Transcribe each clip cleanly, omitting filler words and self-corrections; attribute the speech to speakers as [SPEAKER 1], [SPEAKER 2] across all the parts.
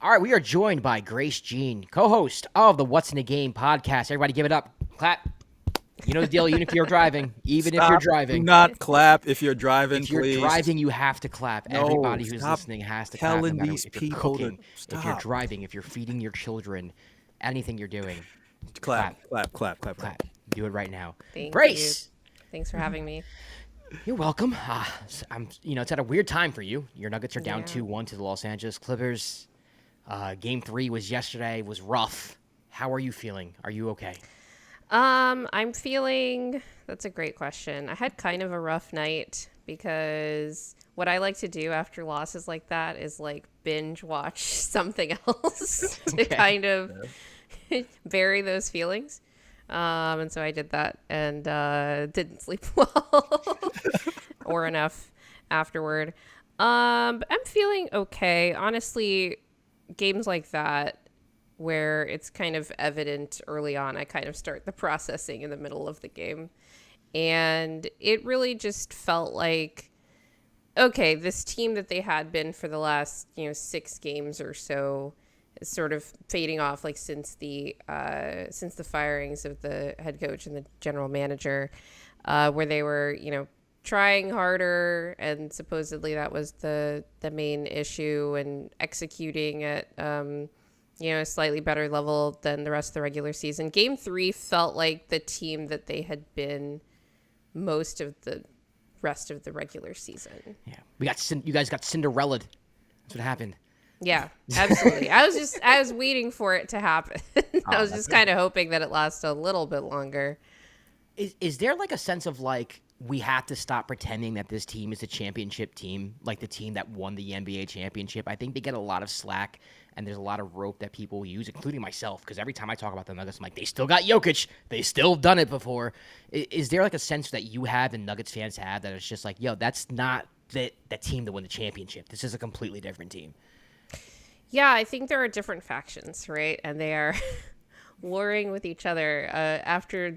[SPEAKER 1] All right, we are joined by Grace Jean, co-host of the What's in the Game podcast. Everybody give it up. Clap. You know the deal, even if you're driving. Even if you're driving.
[SPEAKER 2] Do not clap if you're driving,
[SPEAKER 1] If you're
[SPEAKER 2] please.
[SPEAKER 1] driving, you have to clap.
[SPEAKER 2] No,
[SPEAKER 1] Everybody who's
[SPEAKER 2] stop
[SPEAKER 1] listening has to clap, no
[SPEAKER 2] telling
[SPEAKER 1] matter
[SPEAKER 2] these
[SPEAKER 1] if you're
[SPEAKER 2] people to
[SPEAKER 1] cooking, if you're
[SPEAKER 2] stop.
[SPEAKER 1] driving, if you're feeding your children, anything you're doing.
[SPEAKER 2] Clap.
[SPEAKER 1] Do it right now.
[SPEAKER 3] Thank
[SPEAKER 1] Grace!
[SPEAKER 3] you. Thanks for having me.
[SPEAKER 1] You're welcome. It's at a weird time for you. Your Nuggets are down
[SPEAKER 3] Yeah.
[SPEAKER 1] 2-1 to the Los Angeles Clippers. Game 3 was yesterday, was rough. How are you feeling? Are you okay?
[SPEAKER 3] I'm feeling, that's a great question. I had kind of a rough night because what I like to do after losses like that is like binge watch something else to kind of bury those feelings. And so I did that and didn't sleep well or enough afterward. But I'm feeling okay. Honestly, games like that where it's kind of evident early on, I kind of start the processing in the middle of the game. And it really just felt like, okay, this team that they had been for the last, 6 games or so is sort of fading off, like since the firings of the head coach and the general manager, where they were, trying harder, and supposedly that was the main issue, and executing at a slightly better level than the rest of the regular season. Game 3 felt like the team that they had been most of the rest of the regular season.
[SPEAKER 1] Yeah, you guys got Cinderella'd. That's what happened.
[SPEAKER 3] Yeah, absolutely. I was waiting for it to happen. I was just kind of hoping that it lasted a little bit longer.
[SPEAKER 1] Is there like a sense of like, we have to stop pretending that this team is a championship team, like the team that won the NBA championship? I think they get a lot of slack, and there's a lot of rope that people use, including myself, because every time I talk about the Nuggets, I'm like, they still got Jokic. They still done it before. Is there like a sense that you have and Nuggets fans have that it's just like, yo, that's not the team that won the championship. This is a completely different team.
[SPEAKER 3] Yeah, I think there are different factions, right? And they are warring with each other. After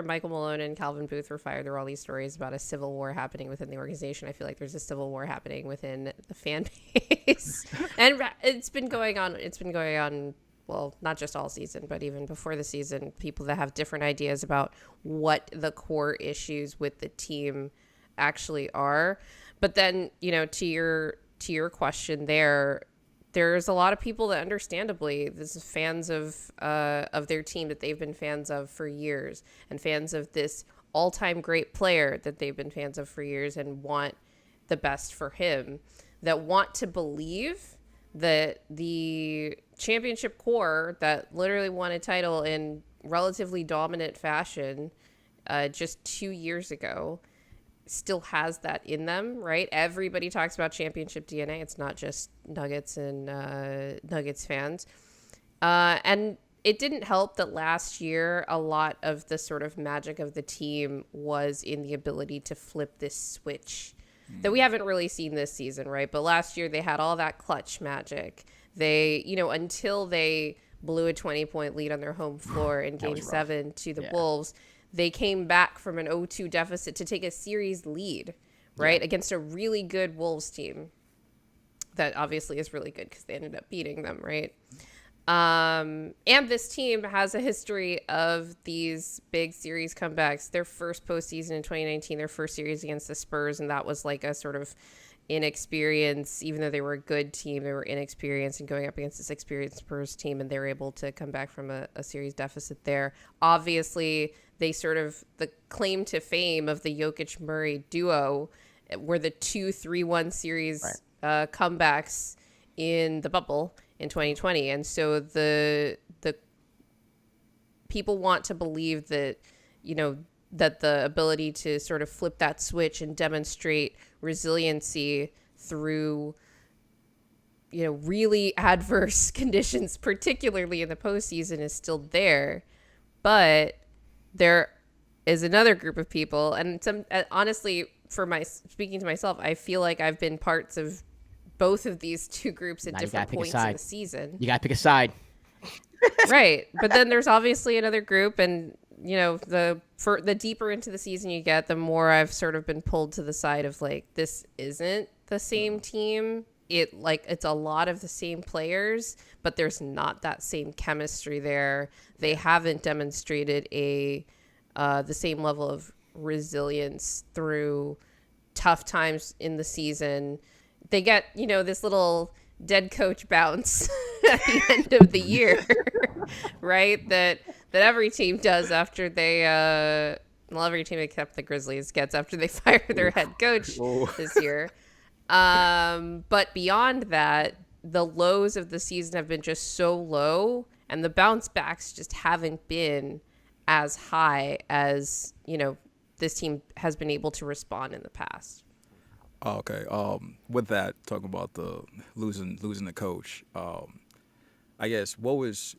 [SPEAKER 3] Michael Malone and Calvin Booth were fired, there were all these stories about a civil war happening within the organization. I feel like there's a civil war happening within the fan base, and it's been going on. Well, not just all season, but even before the season, people that have different ideas about what the core issues with the team actually are. But then, to your question there's a lot of people that understandably, this is fans of their team that they've been fans of for years, and fans of this all-time great player that they've been fans of for years and want the best for him, that want to believe that the championship core that literally won a title in relatively dominant fashion just 2 years ago still has that in them, right? Everybody talks about championship DNA. It's not just Nuggets and Nuggets fans. And it didn't help that last year, a lot of the sort of magic of the team was in the ability to flip this switch that we haven't really seen this season, right? But last year they had all that clutch magic. They, until they blew a 20-point lead on their home floor in Game 7 to the Wolves, they came back from an 0-2 deficit to take a series lead, right, against a really good Wolves team that obviously is really good because they ended up beating them, right? And this team has a history of these big series comebacks. Their first postseason in 2019, their first series against the Spurs, and that was like a sort of inexperience. Even though they were a good team, they were inexperienced and going up against this experienced Spurs team, and they were able to come back from a series deficit there. Obviously, they sort of, the claim to fame of the Jokic-Murray duo were the 2-3-1 series comebacks in the bubble in 2020. And so the people want to believe that, that the ability to sort of flip that switch and demonstrate resiliency through, really adverse conditions, particularly in the postseason, is still there. But there is another group of people, and honestly, speaking to myself, I feel like I've been parts of both of these two groups at different points in the season.
[SPEAKER 1] You got to pick a side.
[SPEAKER 3] Right. But then there's obviously another group, and the deeper into the season you get, the more I've sort of been pulled to the side of like, this isn't the same team it's a lot of the same players, but there's not that same chemistry there. They haven't demonstrated the same level of resilience through tough times in the season. They get, this little dead coach bounce at the end of the year, right? That every team does after they every team except the Grizzlies gets after they fire their head coach this year. But beyond that, the lows of the season have been just so low, and the bounce backs just haven't been as high as, this team has been able to respond in the past.
[SPEAKER 2] Oh, okay. With that, talking about the losing the coach, I guess what was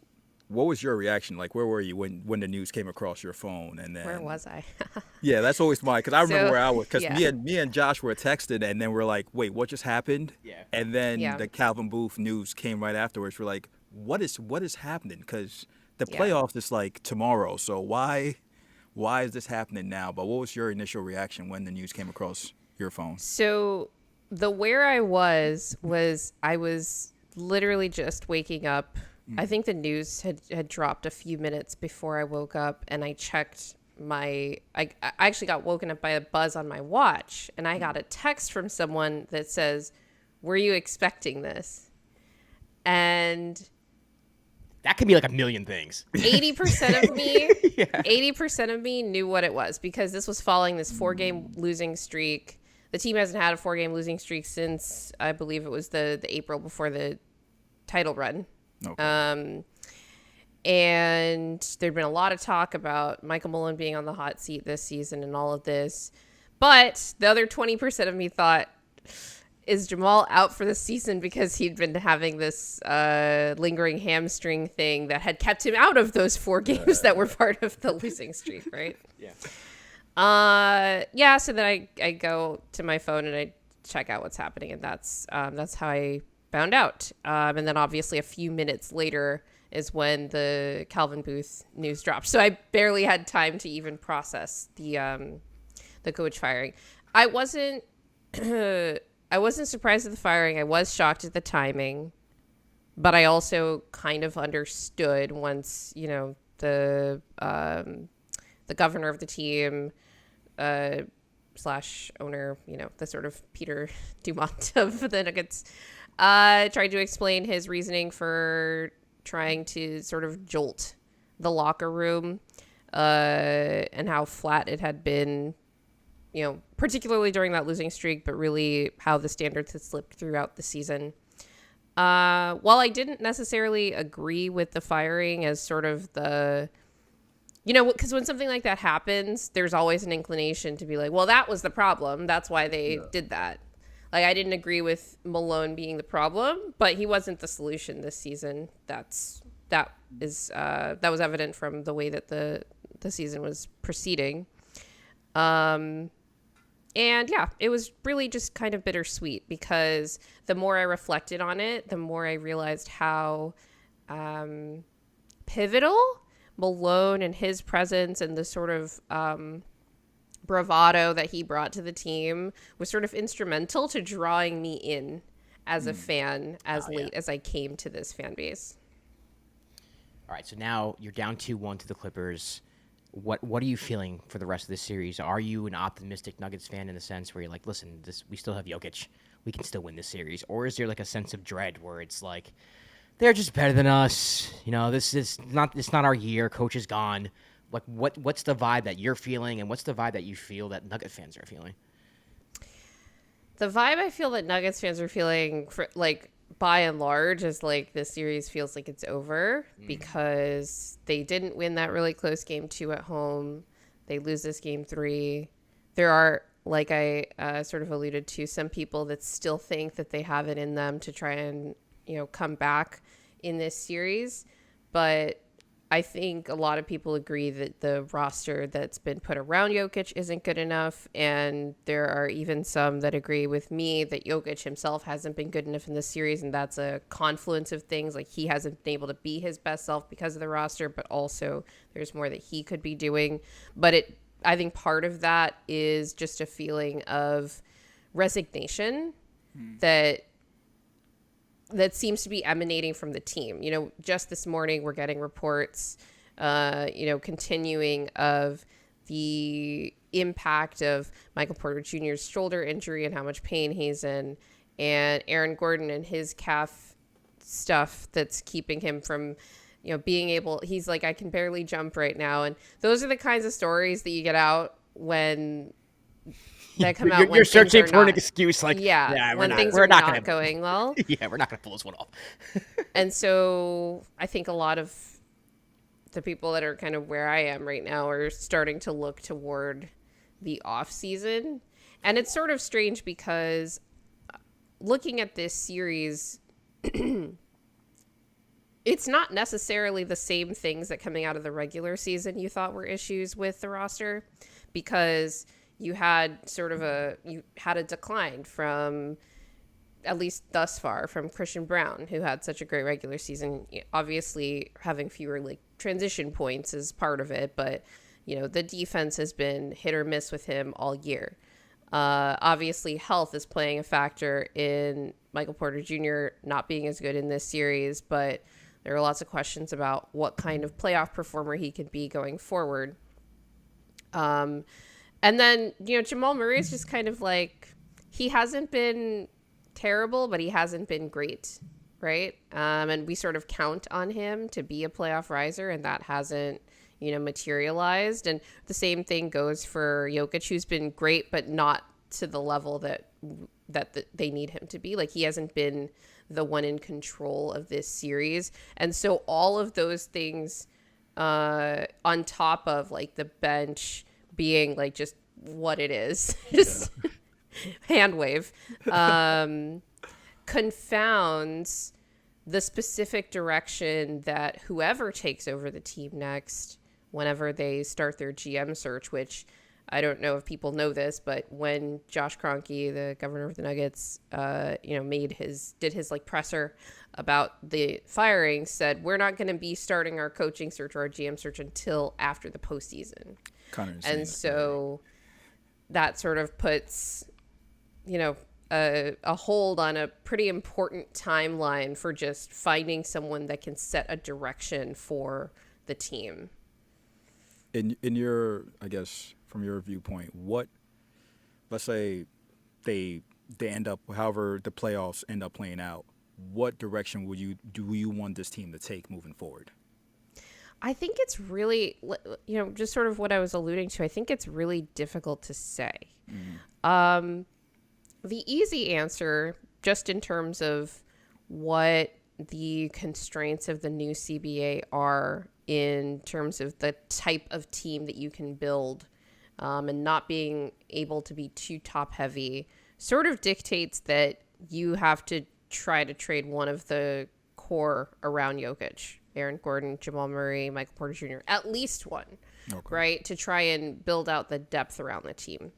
[SPEAKER 2] your reaction? Like, where were you when the news came across your phone? And then
[SPEAKER 3] Where was I?
[SPEAKER 2] yeah, that's always mine because I remember where I was. Because
[SPEAKER 3] yeah.
[SPEAKER 2] me and Josh were texted, and then we're like, "Wait, what just happened?"
[SPEAKER 1] Yeah.
[SPEAKER 2] And then the Calvin Booth news came right afterwards. We're like, "What is happening?" Because the playoffs is like tomorrow. So why is this happening now? But what was your initial reaction when the news came across your phone?
[SPEAKER 3] So where I was I was literally just waking up. I think the news had dropped a few minutes before I woke up, and I checked I actually got woken up by a buzz on my watch, and I got a text from someone that says, "Were you expecting this?" And
[SPEAKER 1] that could be like a million things.
[SPEAKER 3] 80% of me, 80% of me knew what it was, because this was following this 4-game losing streak. The team hasn't had a 4-game losing streak since, I believe it was the April before the title run.
[SPEAKER 2] Okay.
[SPEAKER 3] And there'd been a lot of talk about Michael Malone being on the hot seat this season and all of this. But the other 20% of me thought, is Jamal out for the season because he'd been having this lingering hamstring thing that had kept him out of those 4 games that were part of the losing streak, right?
[SPEAKER 1] Yeah.
[SPEAKER 3] So then I go to my phone and I check out what's happening, and that's how I found out. And then obviously a few minutes later is when the Calvin Booth news dropped. So I barely had time to even process the coach firing. I wasn't surprised at the firing. I was shocked at the timing, but I also kind of understood once, the governor of the team slash owner, the sort of Peter Dumont of the Nuggets, tried to explain his reasoning for trying to sort of jolt the locker room, and how flat it had been, particularly during that losing streak, but really how the standards had slipped throughout the season. While I didn't necessarily agree with the firing as sort of the, because when something like that happens, there's always an inclination to be like, well, that was the problem. That's why they did that. Like, I didn't agree with Malone being the problem, but he wasn't the solution this season. That was evident from the way that the season was proceeding. And yeah, it was really just kind of bittersweet, because the more I reflected on it, the more I realized how pivotal Malone and his presence and the sort of bravado that he brought to the team was sort of instrumental to drawing me in as a fan as late as I came to this fan base.
[SPEAKER 1] All right, so now you're down 2-1 to the Clippers. What are you feeling for the rest of this series? Are you an optimistic Nuggets fan in the sense where you're like, listen, we still have Jokic, we can still win this series? Or is there like a sense of dread where it's like, they're just better than us, it's not our year, coach is gone? Like, what's the vibe that you're feeling, and what's the vibe that you feel that Nugget fans are feeling?
[SPEAKER 3] The vibe I feel that Nuggets fans are feeling, by and large, is like this series feels like it's over, because they didn't win that really close game 2 at home. They lose this game 3. There are, like I sort of alluded to, some people that still think that they have it in them to try and, come back in this series. But I think a lot of people agree that the roster that's been put around Jokic isn't good enough. And there are even some that agree with me that Jokic himself hasn't been good enough in this series. And that's a confluence of things. Like, he hasn't been able to be his best self because of the roster, but also there's more that he could be doing. But I think part of that is just a feeling of resignation that that seems to be emanating from the team. Just this morning we're getting reports, continuing of the impact of Michael Porter Jr.'s shoulder injury and how much pain he's in, and Aaron Gordon and his calf stuff that's keeping him from, being able, he's like, I can barely jump right now. And those are the kinds of stories that you get out when that come out.
[SPEAKER 1] You're searching for an excuse, like,
[SPEAKER 3] when things are not going well.
[SPEAKER 1] Yeah, we're not going to pull this one off.
[SPEAKER 3] And so I think a lot of the people that are kind of where I am right now are starting to look toward the off season. And it's sort of strange because looking at this series, it's not necessarily the same things that coming out of the regular season you thought were issues with the roster, because you had a decline from, at least thus far, from Christian Brown, who had such a great regular season. Obviously having fewer like transition points is part of it, but the defense has been hit or miss with him all year. Obviously health is playing a factor in Michael Porter Jr. not being as good in this series, but there are lots of questions about what kind of playoff performer he could be going forward. And then, Jamal Murray is just kind of like, he hasn't been terrible, but he hasn't been great, right? And we sort of count on him to be a playoff riser, and that hasn't, materialized. And the same thing goes for Jokic, who's been great, but not to the level that they need him to be. Like, he hasn't been the one in control of this series. And so all of those things, on top of like the bench being like just what it is, just hand wave, confounds the specific direction that whoever takes over the team next, whenever they start their GM search, which I don't know if people know this, but when Josh Kroenke, the governor of the Nuggets, did his like presser about the firing, said, we're not going to be starting our coaching search or our GM search until after the postseason. And so that sort of puts, a hold on a pretty important timeline for just finding someone that can set a direction for the team.
[SPEAKER 2] In your, I guess, from your viewpoint, what, let's say they end up, however the playoffs end up playing out, what direction do you want this team to take moving forward?
[SPEAKER 3] I think it's really, just sort of what I was alluding to. I think it's really difficult to say. Mm-hmm. The easy answer, just in terms of what the constraints of the new CBA are in terms of the type of team that you can build, and not being able to be too top heavy, sort of dictates that you have to try to trade one of the core around Jokic, Aaron Gordon, Jamal Murray, Michael Porter Jr., at least one, right, to try and build out the depth around the team.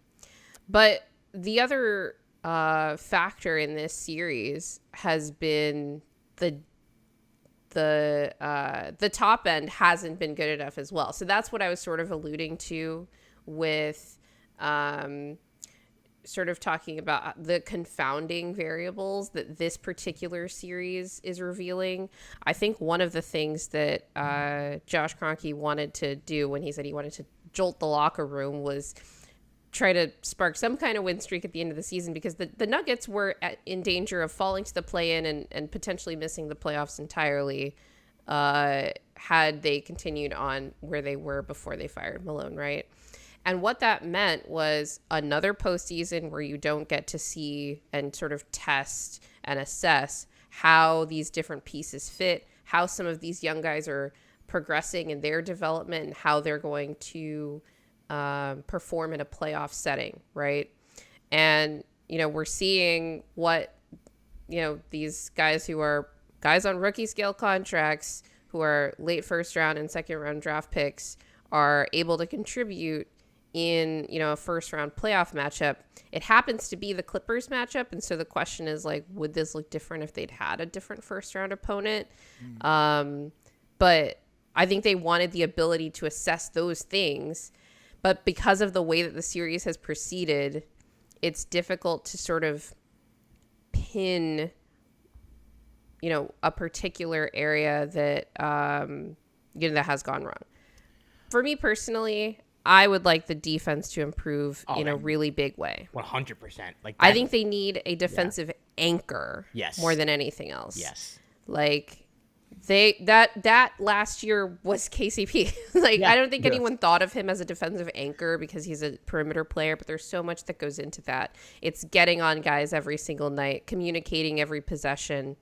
[SPEAKER 3] But the other factor in this series has been the top end hasn't been good enough as well. So that's what I was sort of alluding to with sort of talking about the confounding variables that this particular series is revealing. I think one of the things that Josh Kroenke wanted to do when he said he wanted to jolt the locker room was try to spark some kind of win streak at the end of the season, because the Nuggets were in danger of falling to the play-in and potentially missing the playoffs entirely had they continued on where they were before they fired Malone, right? And what that meant was another postseason where you don't get to see and sort of test and assess how these different pieces fit, how some of these young guys are progressing in their development, and how they're going to perform in a playoff setting, right? And, we're seeing what, these guys who are guys on rookie scale contracts, who are late first round and second round draft picks, are able to contribute in, a first round playoff matchup. It happens to be the Clippers matchup. And so the question is, like, would this look different if they'd had a different first round opponent? But I think they wanted the ability to assess those things. But because of the way that the series has proceeded, it's difficult to sort of pin a particular area that, that has gone wrong. For me personally, I would like the defense to improve in a really big way.
[SPEAKER 1] 100%.
[SPEAKER 3] I think they need a defensive anchor
[SPEAKER 1] Yes.
[SPEAKER 3] more than anything else.
[SPEAKER 1] Yes.
[SPEAKER 3] That last year was KCP. I don't think
[SPEAKER 2] Yeah.
[SPEAKER 3] anyone thought of him as a defensive anchor because he's a perimeter player, but there's so much that goes into that. It's getting on guys every single night, communicating every possession,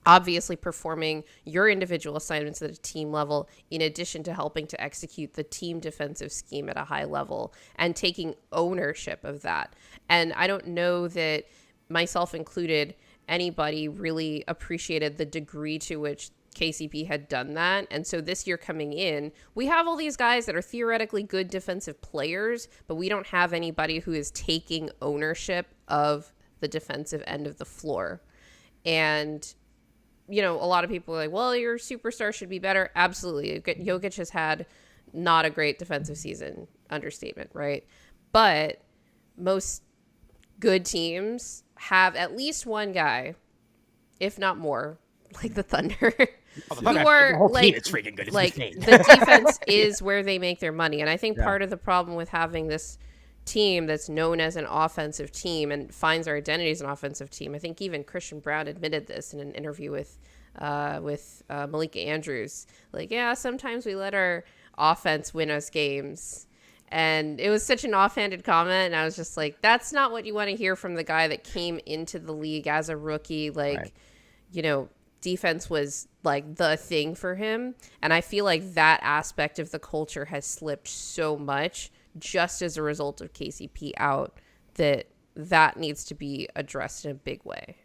[SPEAKER 3] obviously performing your individual assignments at a team level, in addition to helping to execute the team defensive scheme at a high level and taking ownership of that. And I don't know that, myself included, anybody really appreciated the degree to which KCP had done that. And so this year coming in, we have all these guys that are theoretically good defensive players, but we don't have anybody who is taking ownership of the defensive end of the floor. And a lot of people are like, well, your superstar should be better. Absolutely. Jokic has had not a great defensive season, understatement, right? But most good teams have at least one guy, if not more, like the Thunder, who are
[SPEAKER 1] the whole team is freaking good. It's insane.
[SPEAKER 3] the defense is where they make their money. And I think part of the problem with having this team that's known as an offensive team and finds our identity as an offensive team, I think even Christian Brown admitted this in an interview with Malika Andrews. Sometimes we let our offense win us games. And it was such an offhanded comment, and I was just like, that's not what you want to hear from the guy that came into the league as a rookie. Defense was the thing for him. And I feel like that aspect of the culture has slipped so much just as a result of KCP out that needs to be addressed in a big way.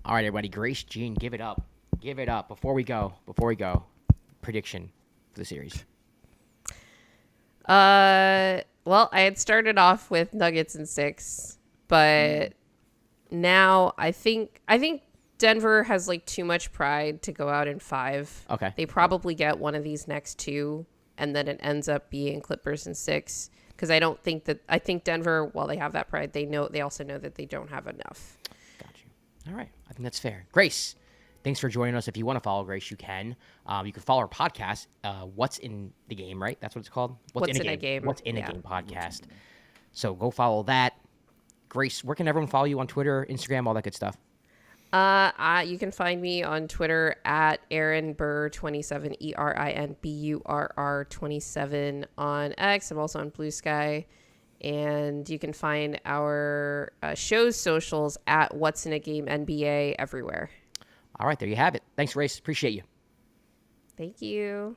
[SPEAKER 1] All right, everybody. Grace Jean, give it up. Give it up. Before we go, prediction for the series.
[SPEAKER 3] Well, I had started off with Nuggets in 6, but now I think Denver has too much pride to go out in 5.
[SPEAKER 1] Okay.
[SPEAKER 3] They probably get one of these next 2, and then it ends up being Clippers in 6. Because I think Denver, while they have that pride, they also know that they don't have enough.
[SPEAKER 1] Got you. All right. I think that's fair. Grace, thanks for joining us. If you want to follow Grace, you can. You can follow our podcast, What's in the Game, right? That's what it's called?
[SPEAKER 3] What's in a Game.
[SPEAKER 1] What's in a Game podcast. So go follow that. Grace, where can everyone follow you on Twitter, Instagram, all that good stuff?
[SPEAKER 3] You can find me on Twitter at ErinBurr27, ErinBurr27 on X. I'm also on Blue Sky. And you can find our show's socials at What's in a Game NBA everywhere.
[SPEAKER 1] All right, there you have it. Thanks, Grace. Appreciate you.
[SPEAKER 3] Thank you.